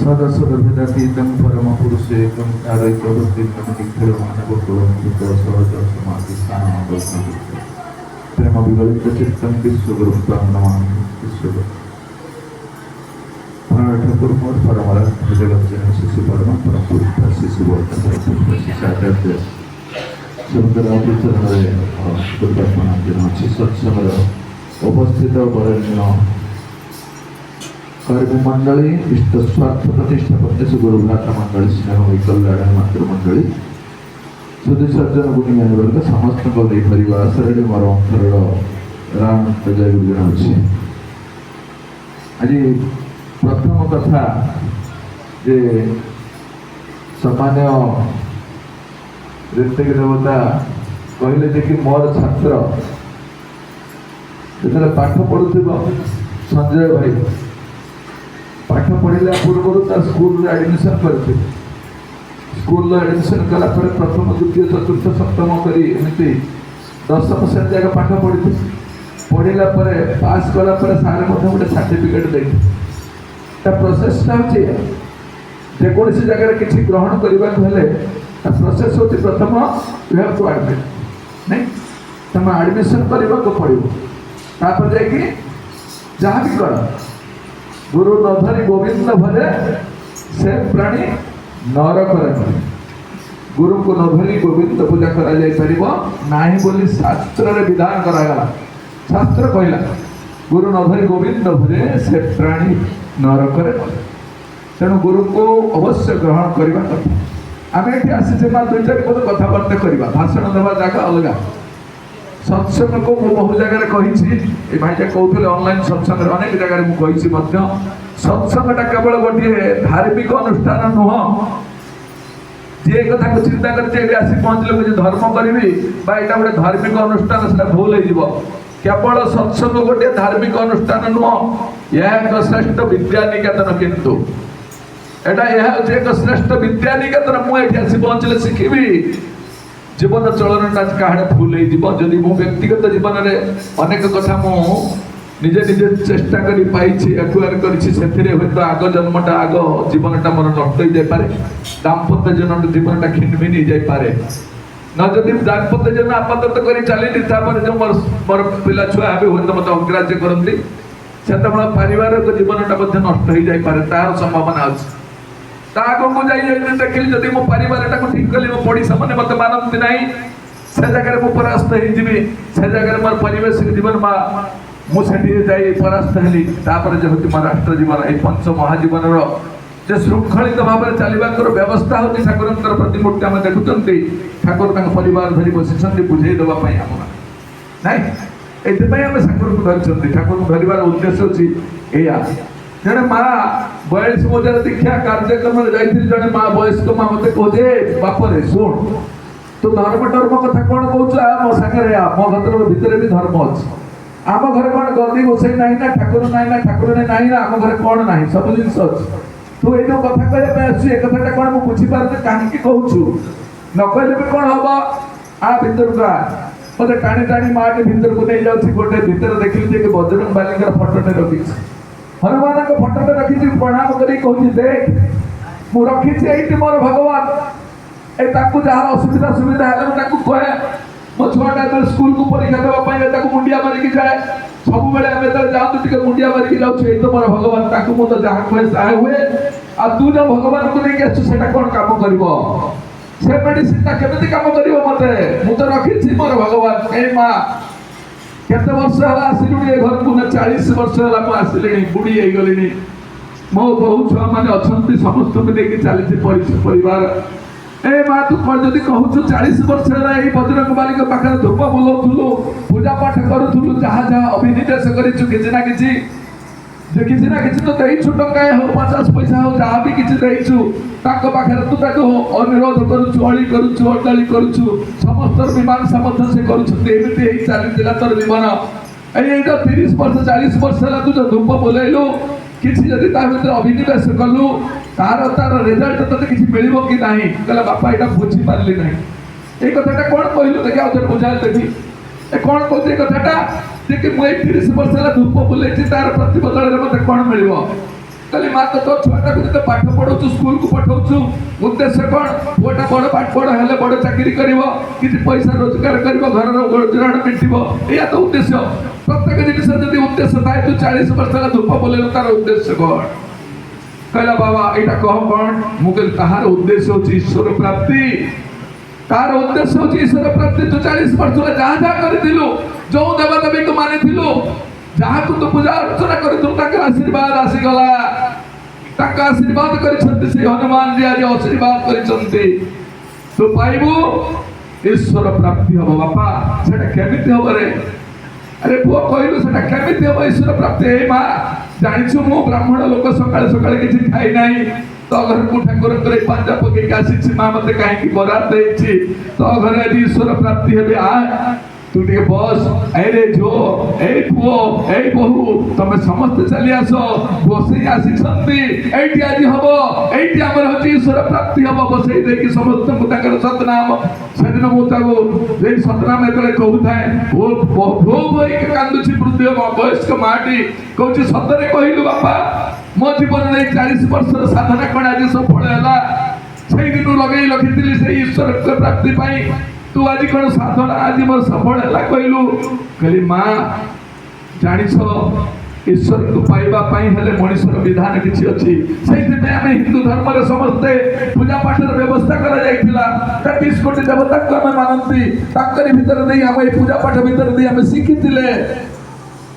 सदसदभिदतीतं परमपुरुषेकं आरोग्यवतीतं निखिलमानवकुलमुक्त सहज समाधिस्थानं प्रेम विगलितचित्तं विश्वगुरुं तं नमामि। विश्वगुरु ठाकुर मोर परमरा जगज्जन शिशु परम परम पुरुष शिशु वर्तन शिष्याचार्य सुंदरावती चरणरे दुर्गात्मना दिन अच्छी सत्संगर उपस्थित बरण्य कर्मी मंडली इष्ट स्वार्थ प्रतिष्ठा प्रत्यक्ष गुरु भ्राता मंडली स्नेह कल्याण मातृ मंडली सुधी सज्जन गुणी ज्ञानी वर्ग समस्त को नहीं परिवार सरली मोर अंतर राम जय गुरुजन अच्छी आज प्रथम कथा जे सामान्य ऋतिक देवता कहले जे कि मोर छात्र जो पाठ पढ़ुव संजय भाई पाठ पढ़ला पूर्व स्कूल एडमिशन करते स्कूल एडमिशन कला प्रथम द्वितीय चतुर्थ सप्तम करी एमती दशम श्रेणी जाक पाठ पढ़ी पढ़ला पास कला सारे गोटे सर्टिफिकेट देते प्रोसेसटा हूँ जेकोसी जगह किसी ग्रहण करने प्रोसेस हूँ प्रथम यू हैव टू एडमिट नहीं तुम एडमिशन करने को पड़ो जाकि जहाँ भी कर गुरु न धरी गोविंद भजे से प्राणी नर करे गुरु को न धरी गोविंद पूजा करा जाय परिबो नाही बोली शास्त्र रे विधान करागला शास्त्र कहला गुरु न धरी गोविंद भजे से प्राणी नर करे तेणु गुरु को अवश्य ग्रहण करवा कथा आम ये आसी दुई चार पद कथबार्ता करवा भाषण देवा जगह अलग सत्संग को बहु जगह कही भाईटा कहते ऑनलाइन सत्संग अनेक जगह मुझे सत्संगटा केवल गोटे धार्मिक अनुष्ठान नुह जी कथा को चिंता करके पहुँचले मुझे धर्म करी गोटे धार्मिक अनुष्ठान से भूल हो केवल सत्संग गोटे धार्मिक अनुष्ठान नुह यह एक श्रेष्ठ विद्या निकेतन किंतु यह एक श्रेष्ठ विद्या निकेतन मुझे पहुँचले शिखी जीवन चलनटा कहाड़े भूल होदी मो व्यक्तिगत जीवन में अनेक कथा मुझे निजे चेष्टा कर एक्वायर कर आग जन्मटा आग जीवनटा मोर नष्ट हो जाए दाम्पत्य जीवनटा खिनभिन हो जाए न जदि दाम्पत्य जीवन आपातत कर चली जो मोर पिला छुआ भी हूँ मत अग्राह्य करती से पारिवारिक जीवनटा नष्ट हो जाए तार संभावना अच्छी आगे मुझे देखिली जब मो परिवार ठीक कली मो पड़ोसा मैंने मत मानती ना से जगह मुझे परास्त से जगह मोर परिवेश जीवन मुझे जाई परास्त हली जो मोर राष्ट्र जीवन ये पंच महाजीवन जो श्रृंखलित भाव में चलवार व्यवस्था होती ठाकुर प्रतिमूर्ति आम देखुं ठाकुर परिवार धरी बस बुझे देवाई आम ना ये ठाकुर को धरी ठाकुर को धरवार उद्देश्य अच्छी या जड़े माँ 42 मजार दीक्षा कार्यक्रम जाइए जड़े माँ वयस्क माँ मत कहे बापरे शुण तू धर्म टर्म कथा कौन कह मो सागर मो घर भितर भी धर्म अच्छे आम घर कौन गदी गोसाई ना ना ठाकुर ना ठाकुर ना ना आम घर कौन ना सब जिन अच्छे तू ये कथा कहने आसु एक कथा कौन मुझे बुझीपारे कहीं कहूँ न कहले भी कौन हम आ भितर का मत टाणी टाणी माँ टे भितर को नहीं जाऊँगी गोटे भितर देखिली बजरंग बाली फटोटे रखी हनुमान को फटोटे रखी प्रणाम कर देख मु रखी मोर भगवान जहाँ असुविधा सुविधा है कहे मो छुआटा स्कूल को परीक्षा देवाई मुंडिया मारिकी जाए सब बेले आम जाऊँ मुंडिया मारिकी जाऊँ तो मोर भगवान मुझे जहाँ कहे सा हुए आ तू जो भगवान को लेकिन आसुटा कौन कम कर से मेडिसिन केमी कम कर मत मुझे रखी मोर भगवान ए माँ केते वर्ष है आसिलुणी ए घर को 40 वर्ष है आसिले बुढ़ी हो गली मो बहु छुआ मैंने अच्छा समस्त को लेकिन चली परिवार ए माँ तू कौन जब कहूँ 40 वर्ष है बजरंग बाली पाखे धूप बुलाऊलु पूजा पाठ करूँ जहाँ जहाँ अभिनिवेश कर जे किसी ना किसी तो देइछु टंका हो 50 पैसा हो जहाँ भी किसी देइछु ताको पाखे तू ताको अनुरोध करूछु अली करूछु अटाली करूछु समस्त मीमांसा मध्य से करूछु एमती चली तोर जीवन ये जो 30 वर्ष 40 वर्ष है तू जो धूप बोलैलु किसी जदि ता भीतर अभिनिवेश कलु तार तार रिजल्ट तते किसी मिलिबो कि नाही कहला बापा एटा बुझी पारली नाही ए कथाटा कोन कहलु देखि आउथर बुझाल देखि ए कोन कहते कथाटा जे कि मैं 30 वर्ष ला धूप बुलेछि तार प्रतिबदल रे मते कोन मिलिबो कहली मां तो छुआटा को जते पाठ पढौछु स्कूल को पठौछु उद्देश्य कोन ओटा बड़ पाठ पढ हेले बड़ चाकरी करिवो किछि पैसा रोजगार करिवो घर रो गुजराण मिटिबो एया तो उद्देश्य प्रत्येक जिनिस जदि उद्देश्य थाए तू 40 वर्ष ला धूप बुलेलो तार उद्देश्य कोन कहला बाबा एटा कह कोन मु कहली ताहार उद्देश्य होछि ईश्वर प्राप्ति तार उद्देश्य होछि ईश्वर प्राप्ति तू 40 वर्ष ला जहा जहा करथिलु जो देवा देवी को मानिथिलु जहा को तो पूजा अर्चना करथिलु ताके आशीर्वाद आसी गला ताका आशीर्वाद करिसंती से हनुमान जी आज आशीर्वाद करिसंती तो पाइबु ईश्वर प्राप्ति हो बापा सेटा केमिति हो रे अरे पुओ कहलु सेटा केमिति हो ईश्वर प्राप्ति ए मां जानिछु मु ब्राह्मण लोक सकाळ सकाळ किछि खाइ नाही तो घर को ठाकुर करे पांजा पके कासी मां मते काहे की बरात देछि तो घर आज ईश्वर प्राप्ति हेबे आ तू टे बस अरे जो ए पुओ ए बहु तमे समस्त चली आसो बसई आसी छंती एटी आज हबो एटी हमर होची ईश्वर प्राप्ति हबो बसई देखि समस्त को ताकर सतनाम सेदिन मुतागो जे सतनाम एतले कहू थाए ओ भो भई के कांदुची वृद्ध वयस्क माटी कहूची सतरे कहिलु बापा मो जीवन नै 40 वर्षर साधना कोन आज सफल हैला सेई दिनु लगेई लखितिली से ईश्वर प्राप्ति पाई तू आज कौन साधना आज मोर सफल है कहलु कहली माँ जानिस ईश्वर को पाइबा पाई हेले मनुष्यर विधान किछि अछि सेहि में आमे हिंदू धर्म रे समस्ते पूजा पाठ रे व्यवस्था करा जायतिला 30 कोटी देवता को आमे मानंती ताकरी भीतर नहीं आमे पूजा पाठ भीतर नहीं आमे शिखितिले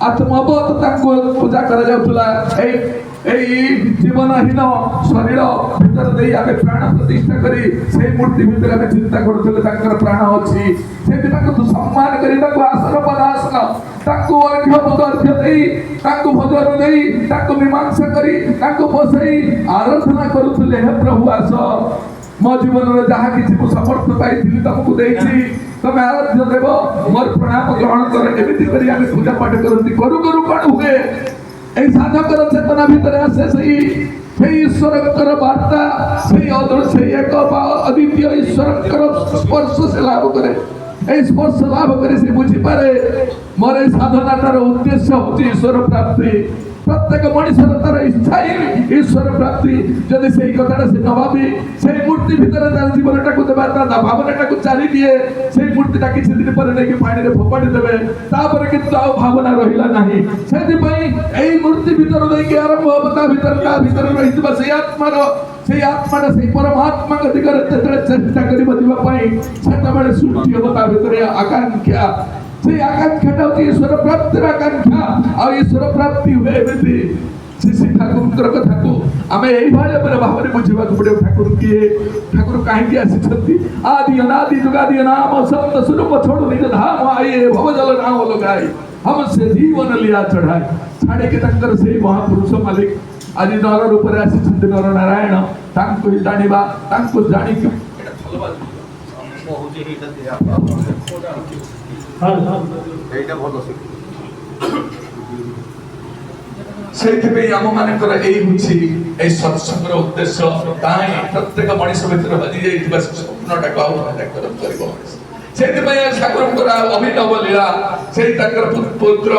आत्मबोध ताको पूजा करा जाउतला एई जीवनहीन शरीर भीतर दे आमे प्राण प्रतिष्ठा करी से मूर्ति भीतर आमे चिंता करथले ताकर प्राण अछि सेति ताको सम्मान करी ताको आसन पदासन ताको अर्घ्य पदार्थ देई ताको भोजन देई ताको मीमांसा करी ताको बसई आराधना करूथले हे प्रभु आस मो जीवन रे जहा किछि मु समर्थ पाइथिली तुमको देछि तमे आराध्य देव मोर प्रणाम ग्रहण कर एमिति करी आमे पूजा पाठ करथि करू करू कोन हुए এই সাধকৰ চেতনা ভিতরে আছে সেই ঈশ্বরকৰ বার্তা সেই অদৃশ্য সেই এক অদ্বিতীয় ঈশ্বরকৰ স্পর্শ সে লাভ করে এই স্পর্শ লাভ করে সে বুঝি পারে মোর এই সাধনাটার উদ্দেশ্য হচ্ছে ঈশ্বর প্রাপ্তি प्रत्येक मनुष्य तार इच्छा ही ईश्वर प्राप्ति जदि से कथाटा से नभाबी से मूर्ति भीतर तार जीवनटा को देबा ता भावनाटा को चाली दिए से मूर्तिटा किछि दिन पर नै कि पानी रे फोपाडी देबे तापर किंतु आ भावना रहिला नाही सेति पई एई मूर्ति भीतर नै कि आरंभ होबता भीतर रहितबा से आत्माटा से परमात्मा के दिगरे तेतरे चेष्टा करी बदिबा पई सेता बेले सृष्टि होबता भीतर आकांक्षा से आकांक्षा ईश्वर प्राप्ति आकांक्षा आ ईश्वर प्राप्ति हुए एमती श्री ठाकुर कथा को आम यही भाव भाव बुझा पड़े ठाकुर किए ठाकुर कहीं आसी आदि अनादि जुगादि नाम सप्त स्वरूप छोड़ निज धाम आइए भवजल नाम लगाई हमसे जीवन लिया चढ़ाए छाड़े के तंकर से महापुरुष मालिक आज नर रूप में आसी नर नारायण तांको जानिबा तांको जानि के से आम मानकर यही सत्संग उद्देश्य प्रत्येक मनीष भर बजी जा स्वप्नटा ठाकुर अभिनव लीला से पुत्र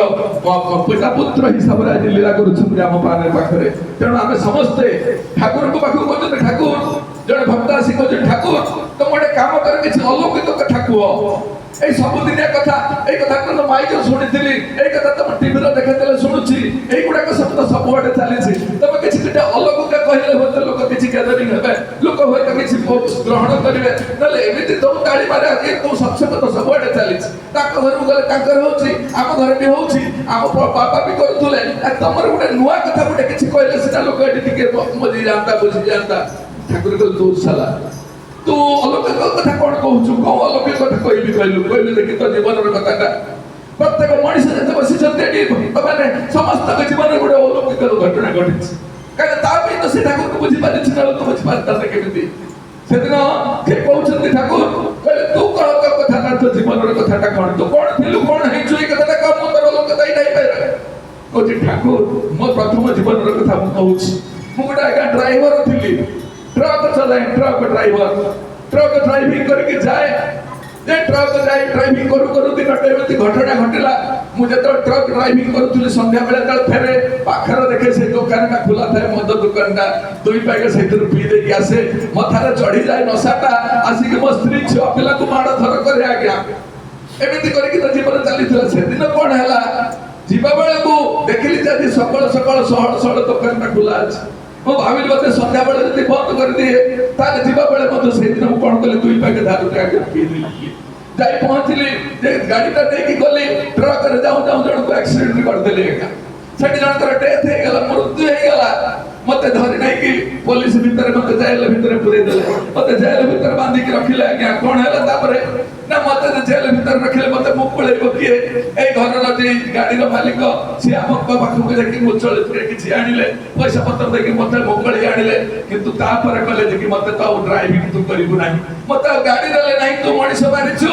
पिता पुत्र हिसाब से आज लीला कर तेणु आम समस्ते ठाकुर को पाखु कहते ठाकुर जड़े भक्त आसी कहते ठाकुर तुम गोटे कम कर किसी अलौकिक कथा कह এই সবদিনিয়া কথা এই কথা তো মাইক শুনিছিলি এই কথা তো টিভি রে দেখাতেলে শুনুছি এই গুড়াক শব্দ সবুড়ে চালিছি তবে কিছু কিটা অলৌকিক কহিলে হতে লোক কিছু গ্যাদারিং হবে লোক হয়তো কিছু গ্রহণ করিবে নলে এমিতি তো তাড়ি মারে এই তো সবসে তো সবুড়ে চালিছি তাক ঘরু গলে তাঙ্কর হোছি আম ঘরে বি হোছি আম বাবা বি করতুলে তমর গুটে নুয়া কথা গুটে কিছু কইলে সেটা লোক এটি টিকে মজি জানতা বুঝি জানতা ঠাকুর কল তো সালা तू अलौकिक कथा कौन कहूँ कौ अलौकिक कथा कहलु देखी तो जीवन कथा प्रत्येक मनुष्य जब बसी मैंने समस्त जीवन गोटे अलौकिक घटना घटी कहीं तो से ठाकुर को बुझी पारि तो बुझी पारि केमी से दिन किए कहते ठाकुर कहले तू कह कथा तो जीवन कथा कौन तू कौन थी कौन है कथा कह मुझे अलौकिक ही नहीं पाए कौन ठाकुर मो प्रथम जीवन कथा मुझे गोटे आज्ञा ड्राइवर थी ट्रक चलाए ट्रक ड्राइवर ट्रक ड्राइविंग करके जाए जे ट्रक ड्राइविंग करू करू दिन एमती घटना घटिला मुझे तो ट्रक ड्राइविंग करूली संध्या बेले तक फेरे पाखर देखे से दुकानटा खुला थाए मद दुकानटा दुई पैक से पी देकी आसे मथारे चढ़ी जाए नशाटा आसिक मो स्त्री छुआ पिला को माड़ धर करे आज्ञा एमती करके तो जीवन चली से दिन कौन है जीवा बेले को देखिली जे सकाल सकाल सहल सहल दुकानटा खुला अच्छे मो भाविली मत संध्या बेले जब बंद कर दिए ताले जीवा बेले मत से दिन मु कोन कले दुई पैक दारू आगे पी देली जाई पहुंचली जे गाड़ीटा नेकी गली ट्रक रे जाऊ जाऊ जण को एक्सीडेंट कर देले एका सेठी जण तर डेथ हे गेला मृत्यु हे गेला मते धरि नै कि पुलिस भीतर मते जेल भीतर पुरे देले मते जेल भीतर बांधी के रखिले आज्ञा कोन हैला तापरे ना मते जेल भीतर रखिले मते मुकुळे बकिए ए घर न जे गाड़ी रो मालिक से हम पाखु के कि मुचळे पुरे किछि आनिले पैसा पत्र दे कि मते मुकुळे आनिले किंतु तापर कहले जे कि मते तो ड्राइविंग तू करिबु नाही मते गाड़ी देले नाही तू मଣିଷ मारिछु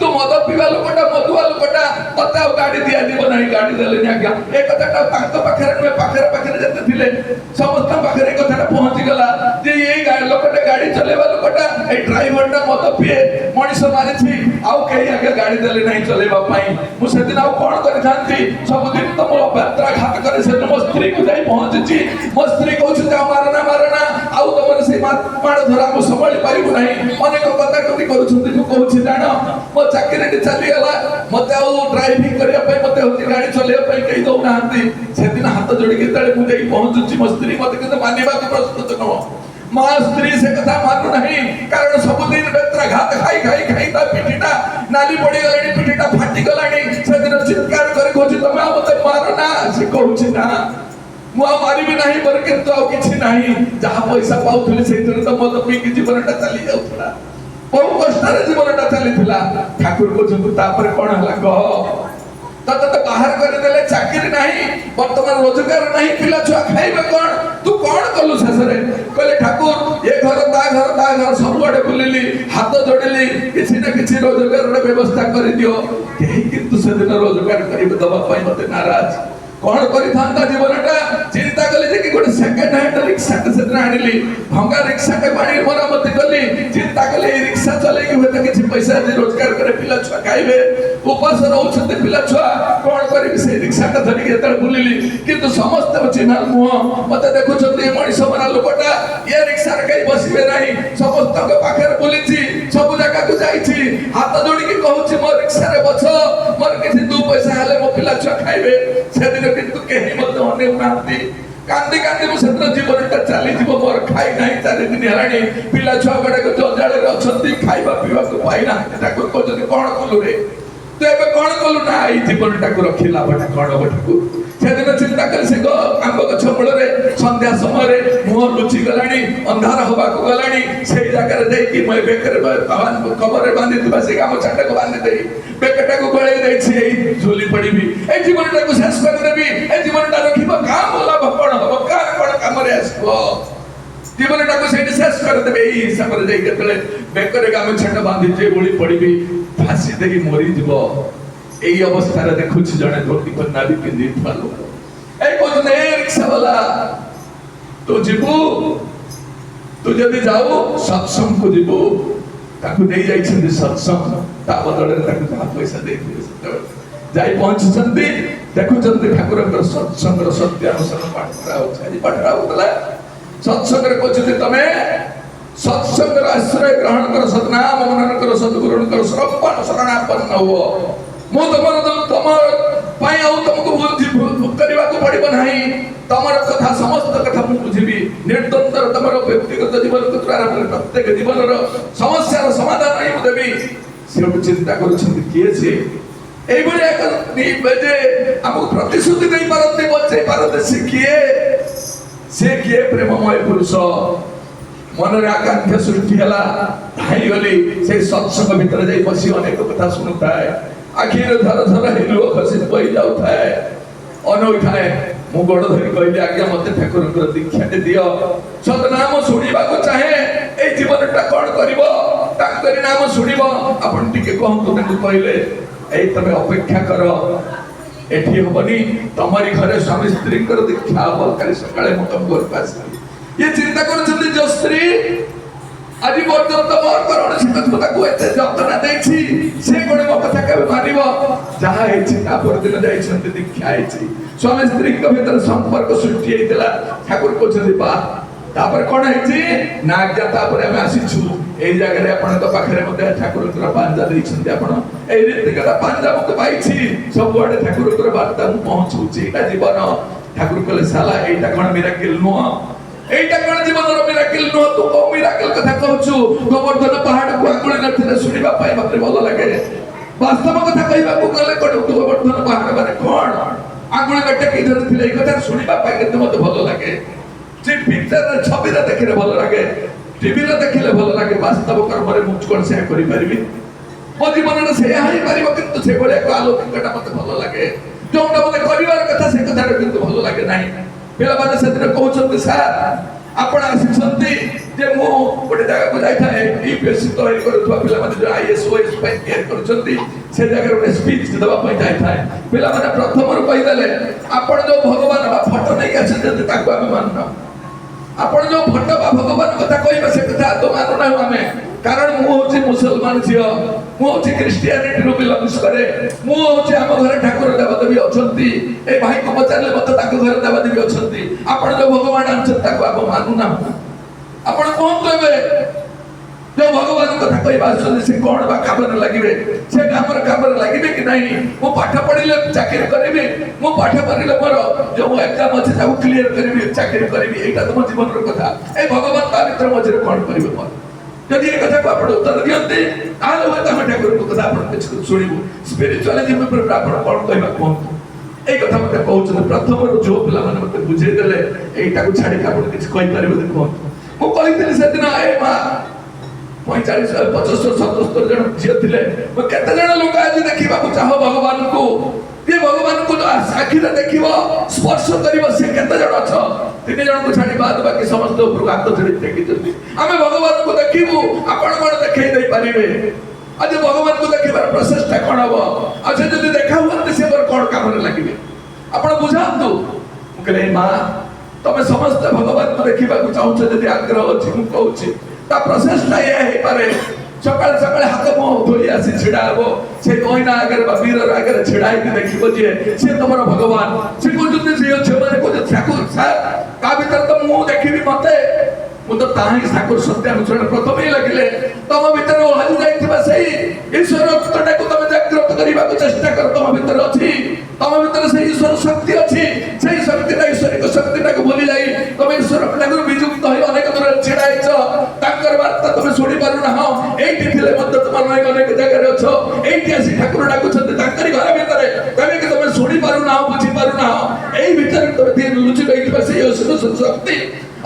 तू मद पीवा लोकटा मदुआ लोकटा तते गाड़ी दिया जीव नाही गाड़ी देले नि आज्ञा ए कथाटा पाख पाखरे में पाखरे पाखरे जते थिले समस्त पाखरे कथाटा पहुंची गला जे ए गाड़ी लोकटा गाड़ी चलेवा लोकटा ए ड्राइवरटा मद पिए मଣିଷ मारिछि आउ केही आगे गाड़ी देले नाही चलेवा पाई मु सेदिन आउ कोन करि थांती सब दिन तो मोर यात्रा घात करे से मो स्त्री को जाई पहुंची मो स्त्री कहू जा मारना आउ तमर से माड़ धरा मु संभाली पारिबु नाही अनेक कथा कथि करूछुंती तू कहू जानो मो चाकरी चली गला मते आउ ड्राइविंग करिया पई मते होती गाड़ी चलेया पई कहि दउ नाहंती सेदिन हाथ जोड़ी के तळे मु जाई पहुंचुची मो स्त्री मते किंतु मानिबा को प्रस्तुत न मा स्त्री से कथा मानु नहीं कारण सब दिन बेत्रा घात खाई खाई खाई ता पिठीटा नाली पड़ी गलानी पिठीटा फाटी गलानी सेदिन चित्कार करे कहू तमे मते मारो ना से कहू ना मु मारिबी नहीं पर किंतु आ किछि नहीं जहा पैसा पाउथली सेतिर तो मत पी कि जीवनटा चली जाउथला बहु कष्टर जीवनटा चली थिला ठाकुर को जंतु तापर कोन हला कह तत तो बाहर कर देले चाकरी नहीं वर्तमान रोजगार नहीं पिला छुआ खाइबे कोन तू कोन कलु शेषरे कहले ठाकुर ए घर ता घर सब आडे बुलिली हाथ जोड़िली किछि ना किछि रोजगार रे व्यवस्था कर दियो केही किंतु से दिन रोजगार करिबे दबा पई मते नाराज कौन करी थांता जीवनटा चिंता कले जे कि गोटे सेकंड हैंड रिक्शा से दिन आनिली भंगा रिक्शा के बाणी मरामती कली चिंता कले ई रिक्शा चले कि होते किछि पैसा दे रोजगार करे पिला छुआ खाइबे उपास रहउछते पिला छुआ कौन करी से रिक्शा का धरि के तळ बुलिली किंतु समस्त चिन्ह मुह मते देखुछते मଣିଷ मरा लोकटा ये रिक्शा रे कई बसिबे नाही समस्त के पाखर बुलिछि सब जगह को जाईछि हाथ जोड़ी के कहूछि मो रिक्शा रे बछ मोर किछि दू पैसा हले मो पिला छुआ खाइबे सेदिन किंतु केही मते अने उनांती कांदी कांदी मो सत्र जीवनटा चली जीव मोर खाई नाही 4 दिन हेलानी पिला छुआ गडे को जंजाळे रे अछंती खाइबा पीबा को पाइना ठाकुर कहते कोन कलु रे तो एबे कोन कलु ना ई जीवनटा को रखिला बटा कोन ठाकुर सेदिन चिंता कर से गो आंब गछ मूल रे संध्या समय रे मुह लुचि गलानी अंधार होबा को गलानी सेही जगह रे जाई कि मैं बेकर भगवान को कबर रे बांधी दिबा से गाम छाटा को बांधी देई बेकटा को गळे देई छी एई झोली पड़ीबी ए जीवनटा को शेष कर देबी ए जीवनटा रखिबो काम होला बपण हो कार कोन काम रे आसबो जीवनटा को सेठी शेष कर देबे एई हिसाब रे जाई केतले बेकर गाम छाटा बांधी जे गोली पड़ीबी फांसी देई मरि दिबो एई अवस्था रे देखुछ जणे धोती पर नाली पिंदी थालो ए कोजने रिक्शा वाला तो जीबू तू जदी जाऊ सत्संग को जीबू ताकू नहीं जाई छंदी सत्संग ता बदले ताकू जहा पैसा दे दियो जाई पहुंच छंदी देखु छंदी ठाकुर कर सत्संग रो सत्य अनुसार पाठ कराओ छाजी पाठ कराओ तला सत्संग रे कोछते तमे सत्संग रो आश्रय ग्रहण कर सतनाम मनन कर सद्गुरु कर सर्वपन शरणापन्न हो मो तमर पाई आउ तुमको बुद्धि करबा को पड़िबो नाही तमर कथा समस्त कथा मु बुझिबी निर्तंतर तमर व्यक्तिगत जीवन को प्रारंभ प्रत्येक जीवन रो समस्या रो समाधान नहीं मु देबी से चिंता करूछन किए छे एई बडे एक नी बजे हमको प्रतिश्रुति देई पारते बचे पारते से किए प्रेममय पुरुष मन रे आकांक्षा सृष्टि हला भाई गली से सत्संग भीतर जाई बसी अनेक कथा सुनुता है आखिर धर धर हेलु खसी पई जाउ थाए अनोठाए मु गोड़ धरि कहली आज्ञा मते ठाकुर कर दीक्षा दे दियो सतनाम सुनिबा को चाहे ए जीवनटा कोन करिवो ताकरी नाम सुनिबो आपण टिके कहंतु तने कहले ए तमे अपेक्षा करो एठी हबनी तमरी घरे स्वामी स्त्री कर दीक्षा हब काली सकाळे म तुम घर पास ये चिंता करछथि जो स्त्री আজি পর্যন্ত মোর করণ সিদ্ধ তাকে এতে যত্ন দেইছি সে কোন মো কথা কেবে মানিব যাহা হেছি তাপর দিন যাইছন্তি দীক্ষা হেছি স্বামী স্ত্রী ক ভিতর সম্পর্ক সৃষ্টি হেইতলা ঠাকুর কইছন্তি বা তারপর কোন হেছি না যা তারপরে আমি আসিছু এই জায়গায় আপন তো পাখরে মতে ঠাকুরଙ୍କର পাঞ্জা ଦେଇছন্তি আপন এই রীতিকতা পাঞ্জা মতে পাইছি ସବୁଆଡେ ଠାକୁରଙ୍କର ବାର୍ତ୍ତା ମୁଁ ପହଞ୍ଚୁଛି এটা জীবন ঠাকুর কলে সালা এইটা কোন মিরাকেল নুহ এইটা কোন জীবনର মিরাকেল নুহ তু কো মিরাকেল কথা कहछु গোবর্ধন পাহাড় को আগুଳି নথিলে শুনিবা পাই মতে ভাল লাগে বাস্তব কথা কইବାକୁ গলে কোন গোবর্ধন পাহাড় মানে কোন আগুଳି গটে কি ধরଥିଲେ এই কথা শুনিবা পাই কিন্তু মতে ভাল লাগে যে পিকচার ছবিরা দেখিলে ভাল লাগে টিভিরে দেখিলে ভাল লাগে বাস্তব কর্মরে মুখ কোন সে করি পারিবি ମୋ ଜୀବନରେ ସେଇଆ ହେଇପାରିବ କିନ୍ତୁ ସେଭଳି ଏକ ଆଲୋକିକଟା ମତେ ଭଲ ଲାଗେ ଯୋଉଟା ମତେ କରିବାର କଥା ସେ କଥାଟା କିନ୍ତୁ ଭଲ ଲାଗେ ନାହିଁ ପିଲାମାନେ ସେଦିନ କହୁଛନ୍ତି ସାର୍ ଆପଣ ଆସିଛନ୍ତି ଯେ ମୁଁ ଗୋଟେ ଜାଗାକୁ ଯାଇଥାଏ ୟୁପିଏସସି ତୈୟାରୀ କରୁଥିବା ପିଲାମାନେ ଯୋଉ ଆଇଏଏସ୍ ଓଏଏସ୍ ପାଇଁ ତିଆରି କରୁଛନ୍ତି ସେ ଜାଗାରେ ଗୋଟେ ସ୍ପିଚ୍ ଦେବା ପାଇଁ ଯାଇଥାଏ ପିଲାମାନେ ପ୍ରଥମରୁ କହିଦେଲେ ଆପଣ ଯୋଉ ଭଗବାନ ବା ଫଟୋ ନେଇକି ଆସିଛନ୍ତି ତାକୁ ଆମେ ମାନୁନା ଆପଣ ଯୋଉ ଫଟୋ ବା ଭଗବାନ କଥା କହିବେ ସେ କଥା ତ ମାନୁନାହୁଁ ଆମେ कारण मु होची मुसलमान झियो मु होची क्रिश्चियनिटी रो बिलोंग्स करे मु होची हम घर ठाकुर देवदेवी अछंती ए भाई को पचारले मत ताको घर देवदेवी अछंती आपण जो भगवान अछंती ताको आप मानु ना आपण कोन कहबे जो भगवान कथा कहि बासुनी से कोन बा खबर लागिबे से खबर लागिबे कि नहीं मु पाठ पढिले चाकरी करबी मु पाठ पढिले मोर जो एग्जाम अछि ताको क्लियर करबी चाकरी करबी एटा तो जीवन रो कथा ए भगवान ता मित्र मझरे कोन करबे मोर যদি এই কথা কো আপন উত্তর দিয়ন্তে তাহলে হয়তো আমি ঠাকুরଙ୍କ কথা আপন কিছু শুনিবু স্পিরিচুয়ালিজম উপরে আপন কোন কইবা কোন এই কথা মতে কହୁଛନ୍ତି ପ୍ରଥମରୁ ଯୋ ପିଲାମାନେ ମତେ ବୁଝେଇ ଦେଲେ এইটাକୁ ଛାଡି আপন କିଛି କହି ପାରିବେ ଦେଖ ମୁଁ କହିଥିଲି ସେଦିନ ଏ ମା 45 75 77 ଜଣ ଝିଅ ଥିଲେ ମୁଁ କେତେ ଜଣ ଲୋକ ଆଜି ଦେଖିବାକୁ ଚାହ ଭଗବାନଙ୍କୁ ये भगवान को आखिरे देखिब स्पर्श करिब से केते जण अछ तीन जण को छाडी बाद बाकी समस्त ऊपर हाथ धरि देखितନ୍ତି आमे भगवान को देखिबु आपण कोन देखै दे परिबे आज भगवान को देखिबार प्रचेष्टा कोन हबो आज जदि देखा हुअते से पर कोन काम रे लागिबे आपण बुझांतु कहले मां तमे समस्त भगवान को देखिबा को चाहू जदि आग्रह अछि मु कहूछि ता प्रचेष्टा ये हे पारे सकाळ सकाळ हात मो धोई आसी छिडा हबो से कोइना अगर बबीर अगर छिडाई के देखिबो जे से तमरो भगवान से को जति से छेमाने को ठाकुर साहब का भीतर तो मु देखिबी मते मु तो ताही ठाकुर सत्य अनुसरण प्रथम ही लगिले तम भीतर हजि जाइथिबा सही ईश्वर तटा को तमे जागृत करिबा को चेष्टा कर तम भीतर अछि तम भीतर से ईश्वर शक्ति अछि सेही शक्ति ना ईश्वर को शक्ति ना को बोली जाई तमे ईश्वर ठाकुर विजुक्त होई अनेक दूर छिडाइछ ताकर वार्ता तमे सुनि पारु ना हो एठी थिले मत तमर अनेक जगह रे अछो एठी आसी ठाकुर डाकु छते ताकरी घर भीतर तमे के तमे सुनि पारु ना हो बुझी पारु ना हो एई भीतर तमे दिन लुचि रहिबा से ईश्वर शक्ति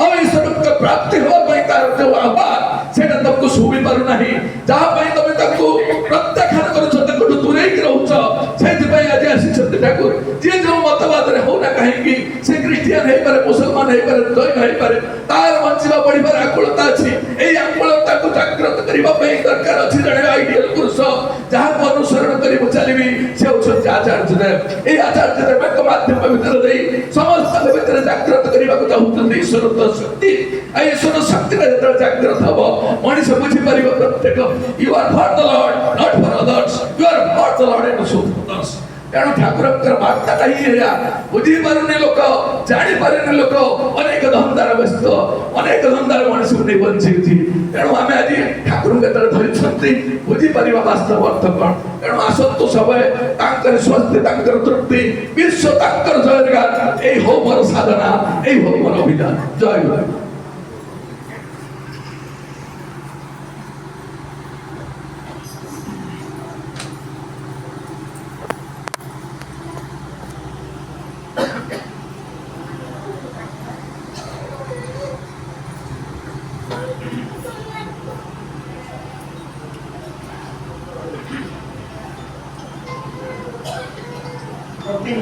और ईश्वर का प्राप्ति हो भाई तार जो आभार सेटा तुमको सुबि पारु नाही जहा भाई तमे ताको प्रत्याख्यान करू छते को दूरे ही रहउछ सेति भाई आज आसी छते ठाकुर जे जो मतवाद रे हो ना कहेंगी से क्रिश्चियन है पर मुसलमान है पर जैन है पर तार वंचिबा पडिबार आकुलता अछि एई आकुलता को जागृत करिबा पे दरकार अछि जणे आइडियल पुरुष जहा को अनुसरण करि चलिबी से उछत आचार्य देव एई आचार्य देव के माध्यम भीतर देई समस्त भीतर जागृत करिबा को चाहुଛନ୍ତି ईश्वर शक्ति ईश्वर शक्ति का जब जागृत हबो मनीष बुझी परिबो प्रत्येक you are for the lord not for others you are for the lord and so others तेणु ठाकुरଙ୍କର ବାର୍ତ୍ତାଟା ହିଁ ଏଇଆ ବୁଝି ପାରୁନି ଲୋକ ଜାଣି ପାରୁନି ଲୋକ ଅନେକ ଧନ୍ଦାର ବ୍ୟସ୍ତ ଅନେକ ଧନ୍ଦାର ମଣିଷକୁ ନେଇ ବଞ୍ଚିଛି ତେଣୁ ଆମେ ଆଜି ଠାକୁରଙ୍କୁ ଯେତେବେଳେ ଧରିଛନ୍ତି ବୁଝିପାରିବା ବାସ୍ତବ ଅର୍ଥ କ'ଣ ତେଣୁ ଆସନ୍ତୁ ସବେ ତାଙ୍କର ସ୍ୱସ୍ତି ତାଙ୍କର ତୃପ୍ତି ବିଶ୍ୱ ତାଙ୍କର ଜୟଗାନ ଏଇ ହଉ ମୋର ସାଧନା ଏଇ ହଉ ମୋର ଅଭିଯାନ ଜୟ ଗୁରୁ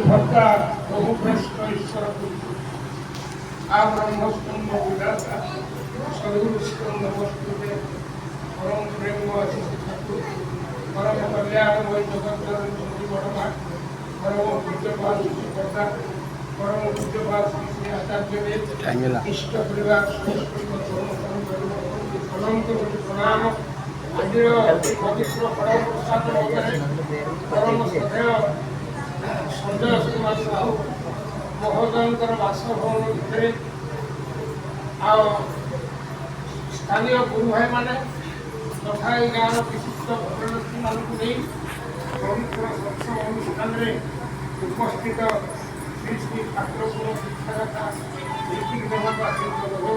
भक्ता प्रभु कृष्ण ईश्वर आ ब्रह्मस्तंभ विदाता सद्गुरु स्कंद वस्तुते परम प्रेम आशीष ठाकुर परम कल्याण वै जगत जननी बड़मा परम पूज्यपाद श्री कर्ता परम पूज्यपाद श्री आचार्य देव इष्ट परिवार अनंत प्रणाम आज पवित्र परम प्रसाद परम श्रद्धेय संजय कुमार साहू महोदय बासभवन भितर स्थानीय गुरु भाई मैंने तथा गाँव विशिष्ट भद्रलक्ष्मी मानक नहीं पवित्र सत्संग अनुष्ठान में उपस्थित श्री श्री ठाकुर शिक्षादाता ऋतिक देवता